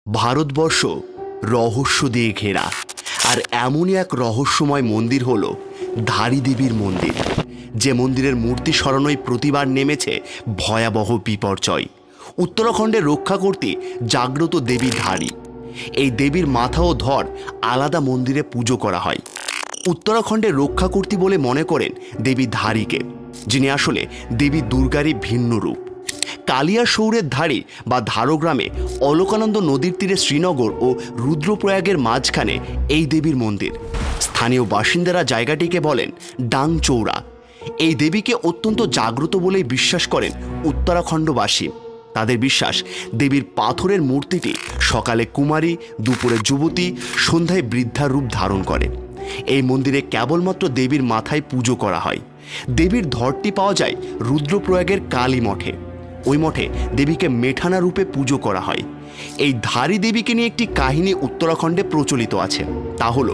ভারতবর্ষ রহস্য দিয়ে ঘেরা, আর এমনই এক রহস্যময় মন্দির হলো ধারী দেবীর মন্দির, যে মন্দিরের মূর্তি সরানোয় প্রতিবার নেমেছে ভয়াবহ বিপর্যয়। উত্তরাখণ্ডে রক্ষা করতে জাগ্রত দেবী ধারী। এই দেবীর মাথা ও ধর আলাদা মন্দিরে পুজো করা হয়। উত্তরাখণ্ডে রক্ষা করতে বলে মনে করেন দেবী ধারীকে, যিনি আসলে দেবী দুর্গারই ভিন্ন রূপ। কালিয়া শৌরের ধারে বা ধারগ্রামে অলকানন্দ নদীর তীরে শ্রীনগর ও রুদ্রপ্রয়াগের মাঝখানে এই দেবীর মন্দির। স্থানীয় বাসিন্দারা জায়গাটিকে বলেন ডাংচৌরা। এই দেবীকে অত্যন্ত জাগ্রত বলেই বিশ্বাস করেন উত্তরাখণ্ডবাসী। তাদের বিশ্বাস, দেবীর পাথরের মূর্তিটি সকালে কুমারী, দুপুরে যুবতী, সন্ধ্যায় বৃদ্ধার রূপ ধারণ করে। এই মন্দিরে কেবলমাত্র দেবীর মাথায় পুজো করা হয়। দেবীর ধরটি পাওয়া যায় রুদ্রপ্রয়াগের কালী মঠে। ওই মঠে দেবীকে মেঠানা রূপে পুজো করা হয়। এই ধারী দেবীকে নিয়ে একটি কাহিনী উত্তরাখণ্ডে প্রচলিত আছে। তা হলো,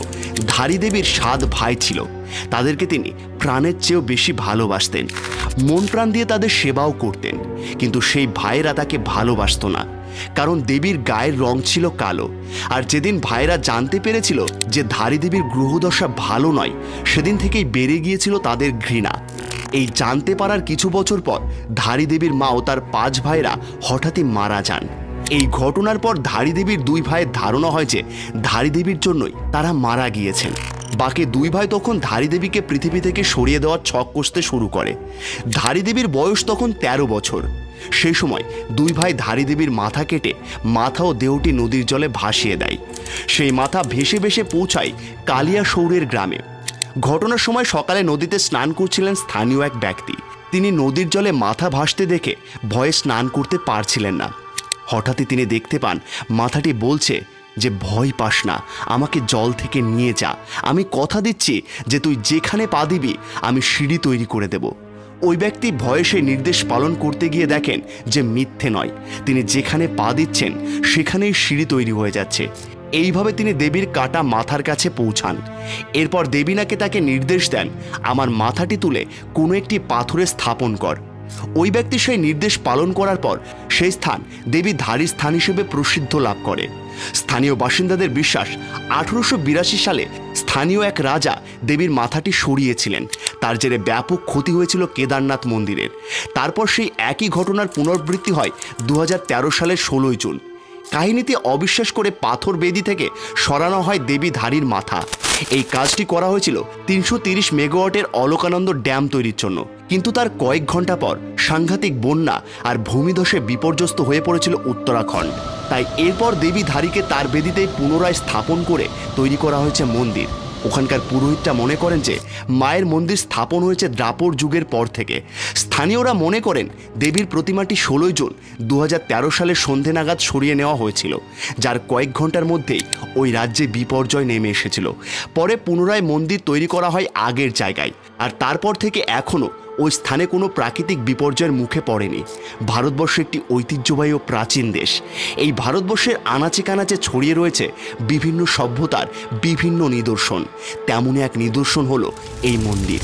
ধারী দেবীর 7 ভাই ছিল। তাদেরকে তিনি প্রাণের চেয়েও বেশি ভালোবাসতেন, মন প্রাণ দিয়ে তাদের সেবাও করতেন। কিন্তু সেই ভাইয়েরা তাকে ভালোবাসত না, কারণ দেবীর গায়ের রং ছিল কালো। আর যেদিন ভাইয়েরা জানতে পেরেছিল যে ধারী দেবীর গ্রহদশা ভালো নয়, সেদিন থেকেই বেড়ে গিয়েছিল তাদের ঘৃণা। এই জানতে পারার কিছু বছর পর ধারী দেবীর মা ও তার 5 ভাইরা হঠাৎই মারা যান। এই ঘটনার পর ধারী দেবীর 2 ভাইয়ের ধারণা হয় যে ধারী দেবীর জন্যই তারা মারা গিয়েছেন। বাকি 2 ভাই তখন ধারী দেবীকে পৃথিবী থেকে সরিয়ে দেওয়ার ছক কষতে শুরু করে। ধারী দেবীর বয়স তখন 13 বছর। সেই সময় 2 ভাই ধারী দেবীর মাথা কেটে মাথা ও দেহটি নদীর জলে ভাসিয়ে দেয়। সেই মাথা ভেসে ভেসে পৌঁছায় কালিয়া শৌরের গ্রামে। ঘটনার সময় সকালে নদীতে স্নান করছিলেন স্থানীয় এক ব্যক্তি। তিনি নদীর জলে মাথা ভাসতে দেখে ভয়ে স্নান করতে পারছিলেন না। হঠাৎই তিনি দেখতে পান মাথাটি বলছে যে, ভয় পাস না, আমাকে জল থেকে নিয়ে যা। আমি কথা দিচ্ছি যে তুই যেখানে পা দিবি আমি সিঁড়ি তৈরি করে দেব। ওই ব্যক্তি ভয়ে সেই নির্দেশ পালন করতে গিয়ে দেখেন যে মিথ্যে নয়, তিনি যেখানে পা দিচ্ছেন সেখানেই সিঁড়ি তৈরি হয়ে যাচ্ছে। এইভাবে তিনি দেবীর কাটা মাথার কাছে পৌঁছান। এরপর দেবী নাকি তাকে নির্দেশ দেন, আমার মাথাটি তুলে কোনো একটি পাথরে স্থাপন কর। ওই ব্যক্তি সেই নির্দেশ পালন করার পর সেই স্থান দেবী ধারীর স্থান হিসেবে প্রসিদ্ধ লাভ করে। স্থানীয় বাসিন্দাদের বিশ্বাস, 1882 সালে স্থানীয় এক রাজা দেবীর মাথাটি সরিয়েছিলেন। তার জেরে ব্যাপক ক্ষতি হয়েছিল কেদারনাথ মন্দিরের। তারপর সেই একই ঘটনার পুনরাবৃত্তি হয় 2013 সালের 16 জুন। কাহিনীতে অবিশ্বাস করে পাথর বেদি থেকে সরানো হয় দেবী ধারীর মাথা। এই কাজটি করা হয়েছিল 330 মেগাওয়াটের অলকানন্দ ড্যাম তৈরির জন্য। কিন্তু তার কয়েক ঘন্টা পর সাংঘাতিক বন্যা আর ভূমিধসে বিপর্যস্ত হয়ে পড়েছিল উত্তরাখণ্ড। তাই এরপর দেবী ধারীকে তার বেদিতেই পুনরায় স্থাপন করে তৈরি করা হয়েছে মন্দির। ওখানকার পুরোহিতরা মনে করেন যে মায়ের মন্দির স্থাপন হয়েছে দ্রাপর যুগের পর থেকে। স্থানীয়রা মনে করেন দেবীর প্রতিমাটি 16 জুন 2013 সালের সন্ধে নাগাদ সরিয়ে নেওয়া হয়েছিল, যার কয়েক ঘন্টার মধ্যেই ওই রাজ্যে বিপর্যয় নেমে এসেছিল। পরে পুনরায় মন্দির তৈরি করা হয় আগের জায়গায়, আর তারপর থেকে এখনও ওই স্থানে কোনো প্রাকৃতিক বিপর্যয়ের মুখে পড়েনি। ভারতবর্ষ একটি ঐতিহ্যবাহী ও প্রাচীন দেশ। এই ভারতবর্ষের আনাচে কানাচে ছড়িয়ে রয়েছে বিভিন্ন সভ্যতার বিভিন্ন নিদর্শন। তেমনই এক নিদর্শন হলো এই মন্দির।